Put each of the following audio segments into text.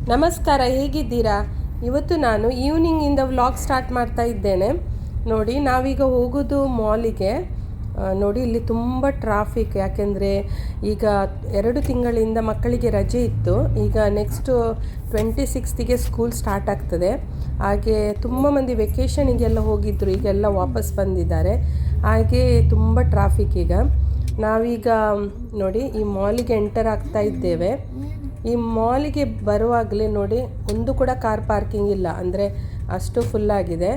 ನಮಸ್ಕಾರ, ಹೇಗಿದ್ದೀರಾ? ಇವತ್ತು ನಾನು ಈವ್ನಿಂಗಿಂದ ವ್ಲಾಗ್ ಸ್ಟಾರ್ಟ್ ಮಾಡ್ತಾ ಇದ್ದೇನೆ. ನೋಡಿ, ನಾವೀಗ ಹೋಗೋದು ಮಾಲಿಗೆ. ನೋಡಿ, ಇಲ್ಲಿ ತುಂಬ ಟ್ರಾಫಿಕ್. ಯಾಕೆಂದರೆ ಈಗ 2 ತಿಂಗಳಿಂದ ಮಕ್ಕಳಿಗೆ ರಜೆ ಇತ್ತು. ಈಗ ನೆಕ್ಸ್ಟು 26ಗೆ ಸ್ಕೂಲ್ ಸ್ಟಾರ್ಟ್ ಆಗ್ತದೆ. ಹಾಗೆ ತುಂಬ ಮಂದಿ ವೆಕೇಷನಿಗೆಲ್ಲ ಹೋಗಿದ್ದರು, ಈಗೆಲ್ಲ ವಾಪಸ್ ಬಂದಿದ್ದಾರೆ. ಹಾಗೆ ತುಂಬ ಟ್ರಾಫಿಕ್. ಈಗ ನಾವೀಗ ನೋಡಿ ಈ ಮಾಲಿಗೆ ಎಂಟರ್ ಆಗ್ತಾ ಇದ್ದೇವೆ. ಈ ಮಾಲಿಗೆ ಬರುವಾಗಲೇ ನೋಡಿ, ಒಂದು ಕೂಡ ಕಾರ್ ಪಾರ್ಕಿಂಗ್ ಇಲ್ಲ, ಅಂದರೆ ಅಷ್ಟು ಫುಲ್ಲಾಗಿದೆ.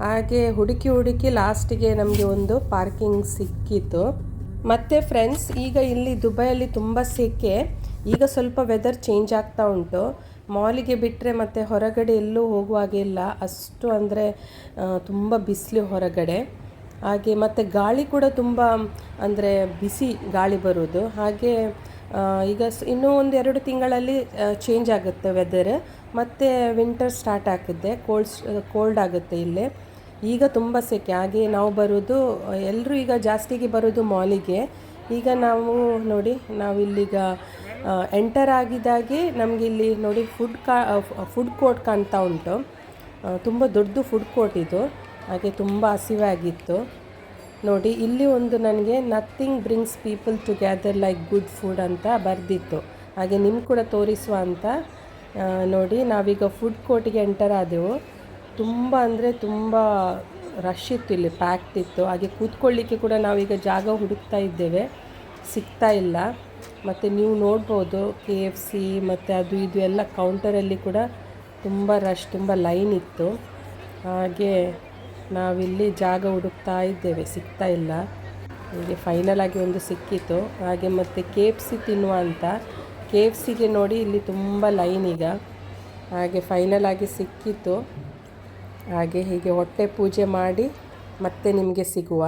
ಹಾಗೆ ಹುಡುಕಿ ಲಾಸ್ಟಿಗೆ ನಮಗೆ ಒಂದು ಪಾರ್ಕಿಂಗ್ ಸಿಕ್ಕಿತು. ಮತ್ತು ಫ್ರೆಂಡ್ಸ್, ಈಗ ಇಲ್ಲಿ ದುಬೈಯಲ್ಲಿ ತುಂಬ ಸೆಕೆ. ಈಗ ಸ್ವಲ್ಪ ವೆದರ್ ಚೇಂಜ್ ಆಗ್ತಾ ಉಂಟು. ಮಾಲಿಗೆ ಬಿಟ್ಟರೆ ಮತ್ತು ಹೊರಗಡೆ ಎಲ್ಲೂ ಹೋಗುವಾಗೆಲ್ಲ ಅಷ್ಟು ಅಂದರೆ ತುಂಬ ಬಿಸಿಲು ಹೊರಗಡೆ. ಹಾಗೆ ಮತ್ತು ಗಾಳಿ ಕೂಡ ತುಂಬ ಅಂದರೆ ಬಿಸಿ ಗಾಳಿ ಬರೋದು. ಹಾಗೆ ಈಗ ಇನ್ನೂ 1-2 ತಿಂಗಳಲ್ಲಿ ಚೇಂಜ್ ಆಗುತ್ತೆ ವೆದರ್. ಮತ್ತು ವಿಂಟರ್ ಸ್ಟಾರ್ಟ್ ಆಗುತ್ತೆ, ಕೋಲ್ಡ್ ಆಗುತ್ತೆ ಇಲ್ಲಿ. ಈಗ ತುಂಬ ಸೆಕೆ. ಹಾಗೆ ನಾವು ಬರೋದು, ಎಲ್ಲರೂ ಈಗ ಜಾಸ್ತಿಗೆ ಬರೋದು ಮಾಲಿಗೆ. ಈಗ ನಾವು ನೋಡಿ, ನಾವಿಲ್ಲೀಗ ಎಂಟರ್ ಆಗಿದ್ದಾಗೆ ನಮಗೆ ಇಲ್ಲಿ ನೋಡಿ ಫುಡ್ ಕೋರ್ಟ್ ಕಾಣ್ತಾ ಉಂಟು. ತುಂಬ ದೊಡ್ಡ ಫುಡ್ ಕೋರ್ಟ್ ಇದು. ಹಾಗೆ ತುಂಬ ಹಸಿವಾಗಿತ್ತು. ನೋಡಿ, ಇಲ್ಲಿ ಒಂದು ನನಗೆ nothing brings people together like good food ಅಂತ ಬರೆದಿತ್ತು. ಹಾಗೆ ನಿಮ್ಗೆ ಕೂಡ ತೋರಿಸುವ ಅಂತ. ನೋಡಿ, ನಾವೀಗ ಫುಡ್ ಕೋರ್ಟಿಗೆ ಎಂಟರ್ ಆದೆವು. ತುಂಬ ಅಂದರೆ ತುಂಬ ರಶ್ ಇತ್ತು, ಇಲ್ಲಿ ಪ್ಯಾಕ್ಡ್ ಇತ್ತು. ಹಾಗೆ ಕೂತ್ಕೊಳ್ಳಿಕ್ಕೆ ಕೂಡ ನಾವೀಗ ಜಾಗ ಹುಡುಕ್ತಾ ಇದ್ದೇವೆ, ಸಿಗ್ತಾ ಇಲ್ಲ. ಮತ್ತು ನೀವು ನೋಡ್ಬೋದು KFC ಮತ್ತು ಅದು ಇದು ಎಲ್ಲ ಕೌಂಟರಲ್ಲಿ ಕೂಡ ತುಂಬ ರಶ್, ತುಂಬ ಲೈನ್ ಇತ್ತು. ಹಾಗೆ ನಾವಿಲ್ಲಿ ಜಾಗ ಹುಡುಕ್ತಾ ಇದ್ದೇವೆ, ಸಿಗ್ತಾ ಇಲ್ಲ. ಹೀಗೆ ಫೈನಲ್ ಆಗಿ ಒಂದು ಸಿಕ್ಕಿತು. ಹಾಗೆ ಮತ್ತು KFC ತಿನ್ನುವ ಅಂತ. KFCಗೆ ನೋಡಿ ಇಲ್ಲಿ ತುಂಬ ಲೈನ್ ಈಗ. ಹಾಗೆ ಫೈನಲ್ ಆಗಿ ಸಿಕ್ಕಿತು. ಹಾಗೆ ಹೀಗೆ ಹೊಟ್ಟೆ ಪೂಜೆ ಮಾಡಿ ಮತ್ತೆ ನಿಮಗೆ ಸಿಗುವ.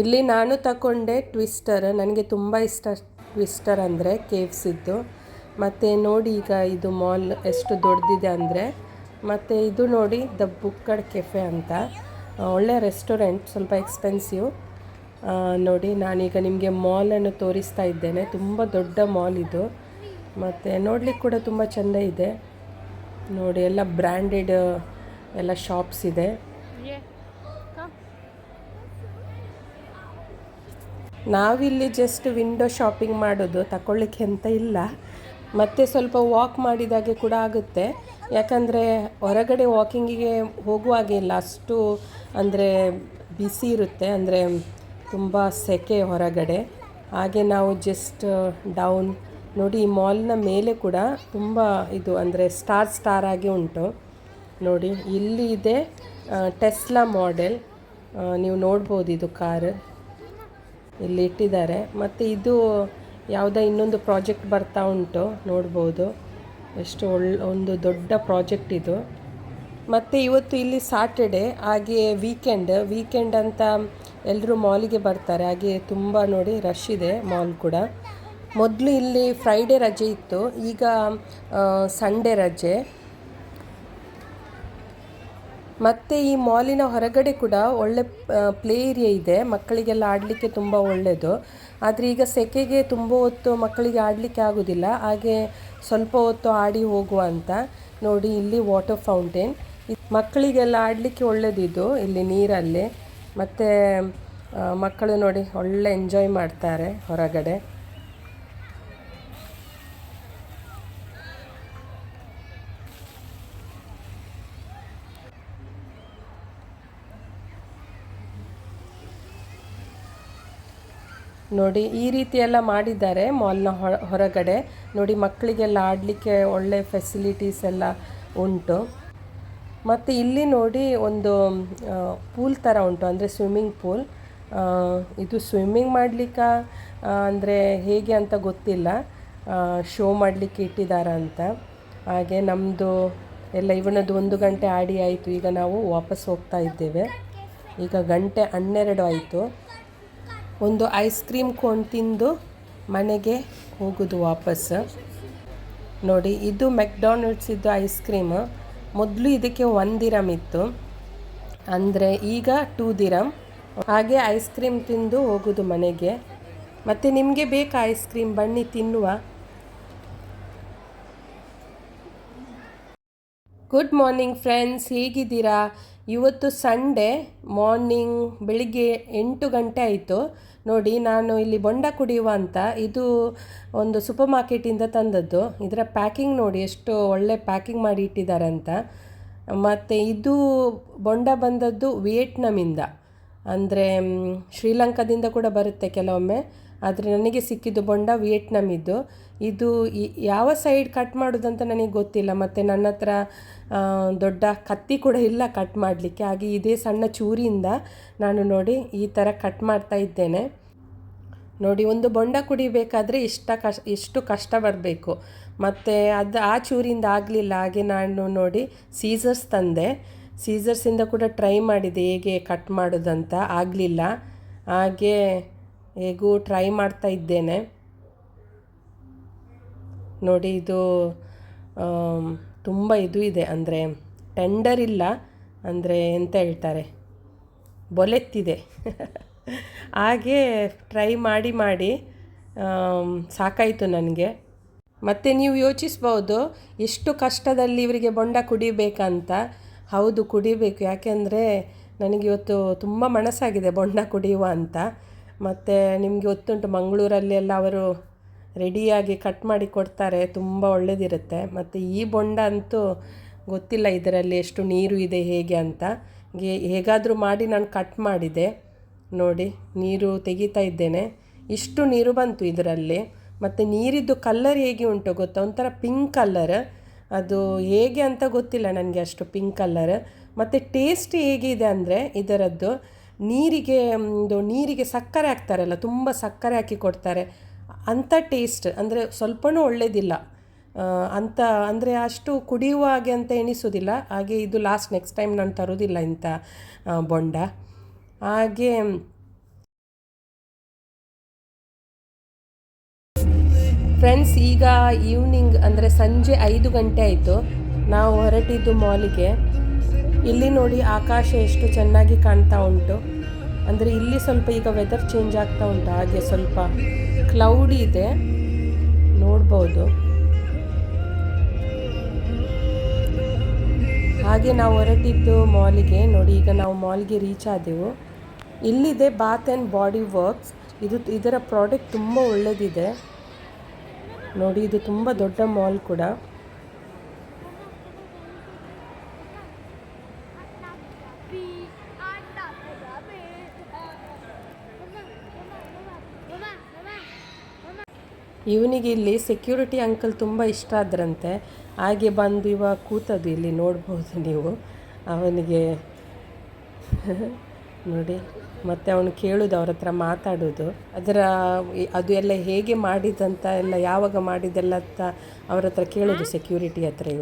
ಇಲ್ಲಿ ನಾನು ತಗೊಂಡೆ ಟ್ವಿಸ್ಟರ್. ನನಗೆ ತುಂಬ ಇಷ್ಟ ಟ್ವಿಸ್ಟರ್ ಅಂದರೆ KFCದ್ದು. ಮತ್ತು ನೋಡಿ, ಈಗ ಇದು ಮಾಲ್ ಎಷ್ಟು ದೊಡ್ಡದಿದೆ ಅಂದರೆ. ಮತ್ತು ಇದು ನೋಡಿ, ದ ಬುಕ್ಕಡ್ ಕೆಫೆ ಅಂತ, ಒಳ್ಳೆ ರೆಸ್ಟೋರೆಂಟ್, ಸ್ವಲ್ಪ ಎಕ್ಸ್ಪೆನ್ಸಿವ್. ನೋಡಿ, ನಾನೀಗ ನಿಮಗೆ ಮಾಲನ್ನು ತೋರಿಸ್ತಾ ಇದ್ದೇನೆ. ತುಂಬ ದೊಡ್ಡ ಮಾಲ್ ಇದು. ಮತ್ತು ನೋಡಲಿಕ್ಕೆ ಕೂಡ ತುಂಬ ಚೆಂದ ಇದೆ. ನೋಡಿ, ಎಲ್ಲ ಬ್ರ್ಯಾಂಡೆಡ್ ಎಲ್ಲ ಶಾಪ್ಸ್ ಇದೆ. ನಾವಿಲ್ಲಿ ಜಸ್ಟ್ ವಿಂಡೋ ಶಾಪಿಂಗ್ ಮಾಡೋದು, ತಗೊಳ್ಳಿಕ್ಕೆ ಅಂತ ಇಲ್ಲ. ಮತ್ತು ಸ್ವಲ್ಪ ವಾಕ್ ಮಾಡಿದಾಗೆ ಕೂಡ ಆಗುತ್ತೆ. ಯಾಕಂದರೆ ಹೊರಗಡೆ ವಾಕಿಂಗಿಗೆ ಹೋಗುವಾಗೆಲ್ಲ ಅಷ್ಟು ಅಂದರೆ ಬಿಸಿ ಇರುತ್ತೆ, ಅಂದರೆ ತುಂಬ ಸೆಕೆ ಹೊರಗಡೆ. ಹಾಗೆ ನಾವು ಜಸ್ಟ್ ಡೌನ್ ನೋಡಿ, ಈ ಮಾಲ್ನ ಮೇಲೆ ಕೂಡ ತುಂಬ ಇದು ಅಂದರೆ ಸ್ಟಾರ್ ಆಗಿ ಉಂಟು. ನೋಡಿ, ಇಲ್ಲಿ ಇದೆ ಟೆಸ್ಲಾ ಮಾಡೆಲ್. ನೀವು ನೋಡ್ಬೋದು, ಇದು ಕಾರ್ ಇಲ್ಲಿ ಇಟ್ಟಿದ್ದಾರೆ. ಮತ್ತು ಇದು ಯಾವುದೋ ಇನ್ನೊಂದು ಪ್ರಾಜೆಕ್ಟ್ ಬರ್ತಾ ಉಂಟು, ನೋಡ್ಬೋದು. ಎಷ್ಟು ಒಂದು ದೊಡ್ಡ ಪ್ರಾಜೆಕ್ಟ್ ಇದು. ಮತ್ತು ಇವತ್ತು ಇಲ್ಲಿ ಸಾಟರ್ಡೆ, ಹಾಗೆ ವೀಕೆಂಡ್ ಅಂತ ಎಲ್ಲರೂ ಮಾಲಿಗೆ ಬರ್ತಾರೆ. ಹಾಗೆ ತುಂಬ ನೋಡಿ ರಶ್ ಇದೆ ಮಾಲ್ ಕೂಡ. ಮೊದಲು ಇಲ್ಲಿ ಫ್ರೈಡೇ ರಜೆ ಇತ್ತು, ಈಗ ಸಂಡೇ ರಜೆ. ಮತ್ತು ಈ ಮಾಲಿನ ಹೊರಗಡೆ ಕೂಡ ಒಳ್ಳೆ ಪ್ಲೇ ಏರಿಯಾ ಇದೆ, ಮಕ್ಕಳಿಗೆಲ್ಲ ಆಡಲಿಕ್ಕೆ ತುಂಬ ಒಳ್ಳೆಯದು. ಆದರೆ ಈಗ ಸೆಕೆಗೆ ತುಂಬ ಹೊತ್ತು ಮಕ್ಕಳಿಗೆ ಆಡಲಿಕ್ಕೆ ಆಗೋದಿಲ್ಲ. ಹಾಗೆ ಸ್ವಲ್ಪ ಹೊತ್ತು ಆಡಿ ಹೋಗುವ ಅಂತ. ನೋಡಿ, ಇಲ್ಲಿ ವಾಟರ್ ಫೌಂಟೇನ್, ಮಕ್ಕಳಿಗೆಲ್ಲ ಆಡಲಿಕ್ಕೆ ಒಳ್ಳೆಯದಿದು ಇಲ್ಲಿ ನೀರಲ್ಲಿ. ಮತ್ತು ಮಕ್ಕಳು ನೋಡಿ ಒಳ್ಳೆ ಎಂಜಾಯ್ ಮಾಡ್ತಾರೆ ಹೊರಗಡೆ. ನೋಡಿ, ಈ ರೀತಿ ಎಲ್ಲ ಮಾಡಿದ್ದಾರೆ ಮಾಲ್ನ ಹೊರಗಡೆ. ನೋಡಿ, ಮಕ್ಕಳಿಗೆಲ್ಲ ಆಡಲಿಕ್ಕೆ ಒಳ್ಳೆ ಫೆಸಿಲಿಟೀಸ್ ಎಲ್ಲ ಉಂಟು. ಮತ್ತು ಇಲ್ಲಿ ನೋಡಿ ಒಂದು ಪೂಲ್ ಥರ ಉಂಟು, ಅಂದರೆ ಸ್ವಿಮ್ಮಿಂಗ್ ಪೂಲ್. ಇದು ಸ್ವಿಮ್ಮಿಂಗ್ ಮಾಡಲಿಕ್ಕೆ ಅಂದರೆ ಹೇಗೆ ಅಂತ ಗೊತ್ತಿಲ್ಲ, ಶೋ ಮಾಡಲಿಕ್ಕೆ ಇಟ್ಟಿದ್ದಾರೆ ಅಂತ. ಹಾಗೆ ನಮ್ಮದು ಎಲ್ಲ ಇವನದ್ದು 1 ಗಂಟೆ ಆಡಿ ಆಯಿತು. ಈಗ ನಾವು ವಾಪಸ್ ಹೋಗ್ತಾ ಇದ್ದೇವೆ. ಈಗ 12 ಆಯಿತು. ಒಂದು ಐಸ್ ಕ್ರೀಮ್ ಕೊಂಡು ತಿಂದು ಮನೆಗೆ ಹೋಗೋದು ವಾಪಸ್. ನೋಡಿ, ಇದು ಮೆಕ್ಡಾನಲ್ಡ್ಸ್ ಇದ್ದು ಐಸ್ ಕ್ರೀಮ್. ಮೊದಲು ಇದಕ್ಕೆ 1 ದಿರಮ್ ಇತ್ತು, ಅಂದರೆ ಈಗ 2 ದಿರಮ್. ಹಾಗೆ ಐಸ್ ಕ್ರೀಮ್ ತಿಂದು ಹೋಗೋದು ಮನೆಗೆ. ಮತ್ತು ನಿಮಗೆ ಬೇಕಾ ಐಸ್ ಕ್ರೀಮ್? ಬನ್ನಿ ತಿನ್ನುವ. ಗುಡ್ ಮಾರ್ನಿಂಗ್ ಫ್ರೆಂಡ್ಸ್, ಹೇಗಿದ್ದೀರಾ? ಇವತ್ತು ಸಂಡೇ ಮಾರ್ನಿಂಗ್, ಬೆಳಿಗ್ಗೆ 8 ಗಂಟೆ ಆಯಿತು. ನೋಡಿ, ನಾನು ಇಲ್ಲಿ ಬೊಂಡ ಕುಡಿಯುವ ಅಂತ, ಇದು ಒಂದು ಸೂಪರ್ ಮಾರ್ಕೆಟಿಂದ ತಂದದ್ದು. ಇದರ ಪ್ಯಾಕಿಂಗ್ ನೋಡಿ, ಎಷ್ಟು ಒಳ್ಳೆ ಪ್ಯಾಕಿಂಗ್ ಮಾಡಿ ಇಟ್ಟಿದ್ದಾರೆ ಅಂತ. ಮತ್ತು ಇದು ಬೊಂಡ ಬಂದದ್ದು ವಿಯೆಟ್ನಾಮಿಂದ, ಅಂದರೆ ಶ್ರೀಲಂಕಾದಿಂದ ಕೂಡ ಬರುತ್ತೆ ಕೆಲವೊಮ್ಮೆ, ಆದರೆ ನನಗೆ ಸಿಕ್ಕಿದ್ದು ಬೊಂಡ ವಿಯೆಟ್ನಾಮಿದ್ದು. ಇದು ಯಾವ ಸೈಡ್ ಕಟ್ ಮಾಡೋದಂತ ನನಗೆ ಗೊತ್ತಿಲ್ಲ, ಮತ್ತು ನನ್ನ ಹತ್ರ ದೊಡ್ಡ ಕತ್ತಿ ಕೂಡ ಇಲ್ಲ ಕಟ್ ಮಾಡಲಿಕ್ಕೆ. ಹಾಗೆ ಇದೇ ಸಣ್ಣ ಚೂರಿಯಿಂದ ನಾನು ನೋಡಿ ಈ ಥರ ಕಟ್ ಮಾಡ್ತಾ ಇದ್ದೇನೆ. ನೋಡಿ, ಒಂದು ಬೊಂಡ ಕುಡಿಬೇಕಾದ್ರೆ ಎಷ್ಟು ಕಷ್ಟ ಬರಬೇಕು, ಮತ್ತು ಅದು ಆ ಚೂರಿಂದ ಆಗಲಿಲ್ಲ. ಹಾಗೆ ನಾನು ನೋಡಿ ಸೀಸರ್ಸ್ ತಂದೆ, ಸೀಸರ್ಸಿಂದ ಕೂಡ ಟ್ರೈ ಮಾಡಿದೆ ಹೇಗೆ ಕಟ್ ಮಾಡೋದಂತ, ಆಗಲಿಲ್ಲ. ಹಾಗೆ ಹೇಗೂ ಟ್ರೈ ಮಾಡ್ತಾ ಇದ್ದೇನೆ. ನೋಡಿ, ಇದು ತುಂಬ ಇದು ಇದೆ, ಅಂದರೆ ಟೆಂಡರ್ ಇಲ್ಲ, ಅಂದರೆ ಎಂತ ಹೇಳ್ತಾರೆ, ಬೊಲೆತ್ತಿದೆ. ಹಾಗೆ ಟ್ರೈ ಮಾಡಿ ಸಾಕಾಯಿತು ನನಗೆ. ಮತ್ತು ನೀವು ಯೋಚಿಸ್ಬೋದು ಎಷ್ಟು ಕಷ್ಟದಲ್ಲಿ ಇವರಿಗೆ ಬೊಂಡ ಕುಡಿಬೇಕಂತ. ಹೌದು, ಕುಡಿಬೇಕು, ಯಾಕೆಂದರೆ ನನಗೆ ಇವತ್ತು ತುಂಬ ಮನಸ್ಸಾಗಿದೆ ಬೊಂಡ ಕುಡಿಯುವ ಅಂತ. ಮತ್ತು ನಿಮಗೆ ಗೊತ್ತುಂಟು, ಮಂಗಳೂರಲ್ಲೆಲ್ಲ ಅವರು ರೆಡಿಯಾಗಿ ಕಟ್ ಮಾಡಿ ಕೊಡ್ತಾರೆ, ತುಂಬ ಒಳ್ಳೆಯದಿರುತ್ತೆ. ಮತ್ತು ಈ ಬೊಂಡ ಅಂತೂ ಗೊತ್ತಿಲ್ಲ ಇದರಲ್ಲಿ ಎಷ್ಟು ನೀರು ಇದೆ ಹೇಗೆ ಅಂತ. ಹೇಗಾದರೂ ಮಾಡಿ ನಾನು ಕಟ್ ಮಾಡಿದೆ. ನೋಡಿ, ನೀರು ತೆಗಿತಾ ಇದ್ದೇನೆ, ಇಷ್ಟು ನೀರು ಬಂತು ಇದರಲ್ಲಿ. ಮತ್ತು ನೀರಿದ್ದು ಕಲ್ಲರ್ ಹೇಗೆ ಉಂಟು ಗೊತ್ತಾ, ಒಂಥರ ಪಿಂಕ್ ಕಲ್ಲರ್. ಅದು ಹೇಗೆ ಅಂತ ಗೊತ್ತಿಲ್ಲ ನನಗೆ, ಅಷ್ಟು ಪಿಂಕ್ ಕಲ್ಲರ್. ಮತ್ತು ಟೇಸ್ಟ್ ಹೇಗಿದೆ ಅಂದರೆ ಇದರದ್ದು, ನೀರಿಗೆ ಸಕ್ಕರೆ ಹಾಕ್ತಾರಲ್ಲ, ತುಂಬ ಸಕ್ಕರೆ ಹಾಕಿ ಕೊಡ್ತಾರೆ ಅಂಥ ಟೇಸ್ಟ್, ಅಂದರೆ ಸ್ವಲ್ಪನೂ ಒಳ್ಳೆಯದಿಲ್ಲ ಅಂತ, ಅಂದರೆ ಅಷ್ಟು ಕುಡಿಯುವ ಹಾಗೆ ಅಂತ ಎನಿಸೋದಿಲ್ಲ. ಹಾಗೆ ಇದು ನೆಕ್ಸ್ಟ್ ಟೈಮ್ ನಾನು ತರೋದಿಲ್ಲ ಇಂಥ ಬೊಂಡ. ಹಾಗೆ ಫ್ರೆಂಡ್ಸ್, ಈಗ ಈವ್ನಿಂಗ್ ಅಂದರೆ ಸಂಜೆ 5 ಗಂಟೆ ಆಯಿತು. ನಾವು ಹೊರಟಿದ್ದು ಮಾಲಿಗೆ. ಇಲ್ಲಿ ನೋಡಿ, ಆಕಾಶ ಎಷ್ಟು ಚೆನ್ನಾಗಿ ಕಾಣ್ತಾ ಉಂಟು. ಅಂದರೆ ಇಲ್ಲಿ ಸ್ವಲ್ಪ ಈಗ ವೆದರ್ ಚೇಂಜ್ ಆಗ್ತಾ ಉಂಟು, ಹಾಗೆ ಸ್ವಲ್ಪ ಕ್ಲೌಡಿ ಇದೆ, ನೋಡ್ಬೋದು. ಹಾಗೆ ನಾವು ಹೊರಟಿದ್ದು ಮಾಲಿಗೆ. ನೋಡಿ, ಈಗ ನಾವು ಮಾಲ್ಗೆ ರೀಚ್ ಆದೆವು. ಇಲ್ಲಿದೆ ಬಾತ್ ಆ್ಯಂಡ್ ಬಾಡಿ ವರ್ಕ್ಸ್. ಇದರ ಪ್ರಾಡಕ್ಟ್ ತುಂಬ ಒಳ್ಳೆಯದಿದೆ. ನೋಡಿ, ಇದು ತುಂಬ ದೊಡ್ಡ ಮಾಲ್ ಕೂಡ. ಇವನಿಗೆ ಇಲ್ಲಿ ಸೆಕ್ಯೂರಿಟಿ ಅಂಕಲ್ ತುಂಬ ಇಷ್ಟ ಆದ್ರಂತೆ, ಹಾಗೆ ಬಂದು ಇವಾಗ ಕೂತದ್ದು ಇಲ್ಲಿ ನೋಡ್ಬೋದು ನೀವು ಅವನಿಗೆ. ನೋಡಿ, ಮತ್ತು ಅವನು ಕೇಳೋದು, ಅವ್ರ ಹತ್ರ ಮಾತಾಡೋದು, ಅದು ಎಲ್ಲ ಹೇಗೆ ಮಾಡಿದಂತ ಎಲ್ಲ, ಯಾವಾಗ ಮಾಡಿದೆಲ್ಲ ಅಂತ ಅವ್ರ ಹತ್ರ ಕೇಳೋದು ಸೆಕ್ಯೂರಿಟಿ ಹತ್ರ.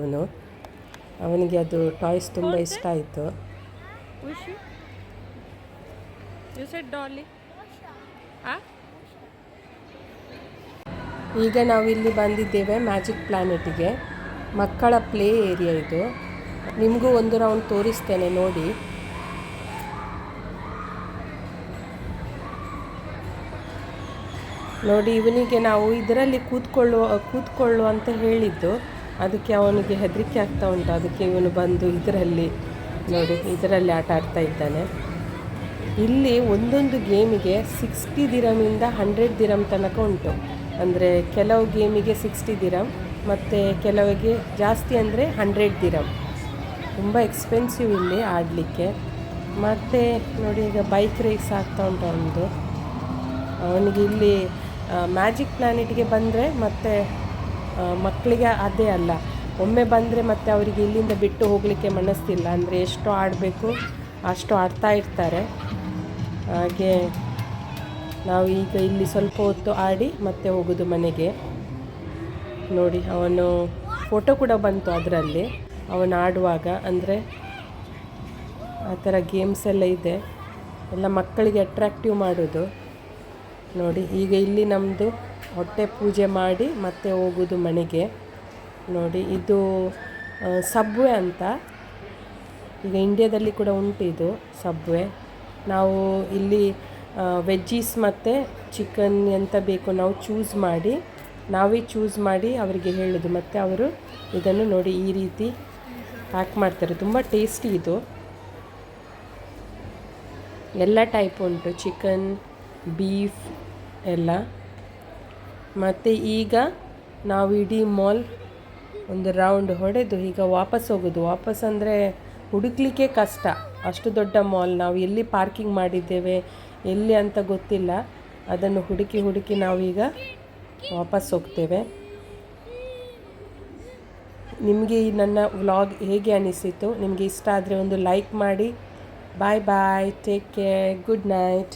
ಅವನಿಗೆ ಅದು ಟಾಯ್ಸ್ ತುಂಬ ಇಷ್ಟ ಆಯಿತು. ಈಗ ನಾವು ಇಲ್ಲಿ ಬಂದಿದ್ದೇವೆ ಮ್ಯಾಜಿಕ್ ಪ್ಲಾನೆಟಿಗೆ, ಮಕ್ಕಳ ಪ್ಲೇ ಏರಿಯಾ ಇದು. ನಿಮಗೂ ಒಂದು ರೌಂಡ್ ತೋರಿಸ್ತೇನೆ ನೋಡಿ. ನೋಡಿ, ಇವನಿಗೆ ನಾವು ಇದರಲ್ಲಿ ಕೂತ್ಕೊಳ್ಳು ಅಂತ ಹೇಳಿದ್ದು, ಅದಕ್ಕೆ ಅವನಿಗೆ ಹೆದರಿಕೆ ಆಗ್ತಾ ಉಂಟು. ಅದಕ್ಕೆ ಇವನು ಬಂದು ಇದರಲ್ಲಿ ಆಟ ಆಡ್ತಾ ಇದ್ದಾನೆ. ಇಲ್ಲಿ ಒಂದೊಂದು ಗೇಮಿಗೆ 60 ದಿರಮಿಂದ 100 ದಿರಮ್ ತನಕ ಉಂಟು. ಅಂದರೆ ಕೆಲವು ಗೇಮಿಗೆ 60 ದಿರಮ್, ಮತ್ತು ಕೆಲವಿಗೆ ಜಾಸ್ತಿ ಅಂದರೆ 100 ದಿರಮ್. ತುಂಬ ಎಕ್ಸ್ಪೆನ್ಸಿವ್ ಇಲ್ಲಿ ಆಡಲಿಕ್ಕೆ. ಮತ್ತು ನೋಡಿ, ಈಗ ಬೈಕ್ ರೇಸ್ ಆಗ್ತಾ ಉಂಟು ಅವನಿಗೆ ಇಲ್ಲಿ ಮ್ಯಾಜಿಕ್ ಪ್ಲಾನೆಟ್ಗೆ ಬಂದರೆ. ಮತ್ತು ಮಕ್ಕಳಿಗೆ ಅದೇ ಅಲ್ಲ, ಒಮ್ಮೆ ಬಂದರೆ ಮತ್ತು ಅವರಿಗೆ ಇಲ್ಲಿಂದ ಬಿಟ್ಟು ಹೋಗಲಿಕ್ಕೆ ಮನಸ್ಸಿಲ್ಲ. ಅಂದರೆ ಎಷ್ಟು ಆಡಬೇಕು ಅಷ್ಟು ಆಡ್ತಾ ಇರ್ತಾರೆ. ಹಾಗೆ ನಾವು ಈಗ ಇಲ್ಲಿ ಸ್ವಲ್ಪ ಹೊತ್ತು ಆಡಿ ಮತ್ತೆ ಹೋಗೋದು ಮನೆಗೆ. ನೋಡಿ, ಅವನು ಫೋಟೋ ಕೂಡ ಬಂತು ಅದರಲ್ಲಿ ಅವನು ಆಡುವಾಗ. ಅಂದರೆ ಆ ಥರ ಗೇಮ್ಸ್ ಎಲ್ಲ ಇದೆ, ಎಲ್ಲ ಮಕ್ಕಳಿಗೆ ಅಟ್ರಾಕ್ಟಿವ್ ಮಾಡೋದು. ನೋಡಿ, ಈಗ ಇಲ್ಲಿ ನಮ್ಮದು ಹೊಟ್ಟೆ ಪೂಜೆ ಮಾಡಿ ಮತ್ತೆ ಹೋಗೋದು ಮನೆಗೆ. ನೋಡಿ, ಇದು ಸಬ್ವೆ ಅಂತ, ಈಗ ಇಂಡಿಯಾದಲ್ಲಿ ಕೂಡ ಉಂಟು ಇದು ಸಬ್ವೆ. ನಾವು ಇಲ್ಲಿ ವೆಜ್ಜೀಸ್ ಮತ್ತು ಚಿಕನ್ ಎಂತ ಬೇಕು ನಾವು ನಾವೇ ಚೂಸ್ ಮಾಡಿ ಅವರಿಗೆ ಹೇಳೋದು. ಮತ್ತು ಅವರು ಇದನ್ನು ನೋಡಿ ಈ ರೀತಿ ಪ್ಯಾಕ್ ಮಾಡ್ತಾರೆ. ತುಂಬ ಟೇಸ್ಟಿ ಇದು. ಎಲ್ಲ ಟೈಪ್ ಉಂಟು, ಚಿಕನ್, ಬೀಫ್ ಎಲ್ಲ. ಮತ್ತು ಈಗ ನಾವು ಇಡೀ ಮಾಲ್ ಒಂದು ರೌಂಡ್ ಹೊಡೆದು ಈಗ ವಾಪಸ್ ಹೋಗೋದು. ವಾಪಸ್ ಅಂದರೆ ಹುಡುಕ್ಲಿಕ್ಕೆ ಕಷ್ಟ, ಅಷ್ಟು ದೊಡ್ಡ ಮಾಲ್. ನಾವು ಎಲ್ಲಿ ಪಾರ್ಕಿಂಗ್ ಮಾಡಿದ್ದೇವೆ ಎಲ್ಲಿ ಅಂತ ಗೊತ್ತಿಲ್ಲ. ಅದನ್ನು ಹುಡುಕಿ ನಾವೀಗ ವಾಪಸ್ ಹೋಗ್ತೇವೆ. ನಿಮಗೆ ಈ ನನ್ನ ವ್ಲಾಗ್ ಹೇಗೆ ಅನಿಸಿತು? ನಿಮಗೆ ಇಷ್ಟ ಆದರೆ ಒಂದು ಲೈಕ್ ಮಾಡಿ. ಬಾಯ್ ಬಾಯ್, ಟೇಕ್ ಕೇರ್, ಗುಡ್ ನೈಟ್.